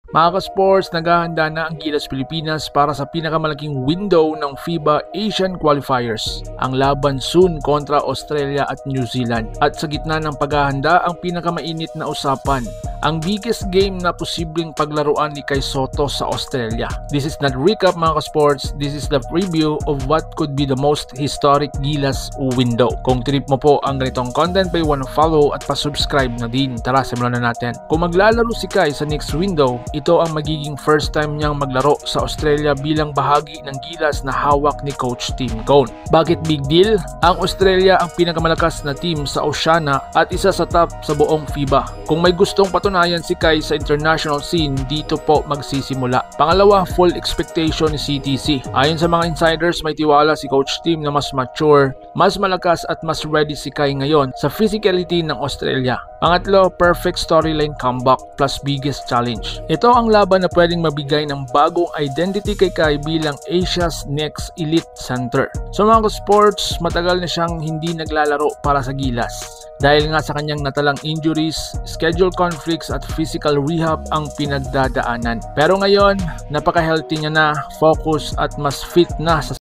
Mga ka-sports, naghahanda na ang Gilas Pilipinas para sa pinakamalaking window ng FIBA Asian Qualifiers. Ang laban soon kontra Australia at New Zealand. At sa gitna ng paghahanda, ang pinakamainit na usapan, ang biggest game na posibleng paglaruan ni Kai Sotto sa Australia. This is not recap mga ka-sports, this is the preview of what could be the most historic Gilas window. Kung trip mo po ang ganitong content, pa wanna follow at pa-subscribe na din. Tara, simulan na natin. Kung maglalaro si Kai sa next window, ito ang magiging first time niyang maglaro sa Australia bilang bahagi ng Gilas na hawak ni Coach Tim Cone. Bakit big deal? Ang Australia ang pinakamalakas na team sa Oceania at isa sa top sa buong FIBA. Kung may gustong patunayan si Kai sa international scene, dito po magsisimula. Pangalawa, full expectation ni CTC. Ayon sa mga insiders, may tiwala si Coach Tim na mas mature, mas malakas at mas ready si Kai ngayon sa physicality ng Australia. Pangatlo, perfect storyline comeback plus biggest challenge. Ito ang laban na pwedeng mabigay ng bagong identity kay Kai bilang Asia's next elite center. So mga sports, matagal na siyang hindi naglalaro para sa Gilas. Dahil nga sa kanyang natalang injuries, schedule conflicts at physical rehab ang pinagdadaanan. Pero ngayon, napaka-healthy niya na, focus at mas fit na sa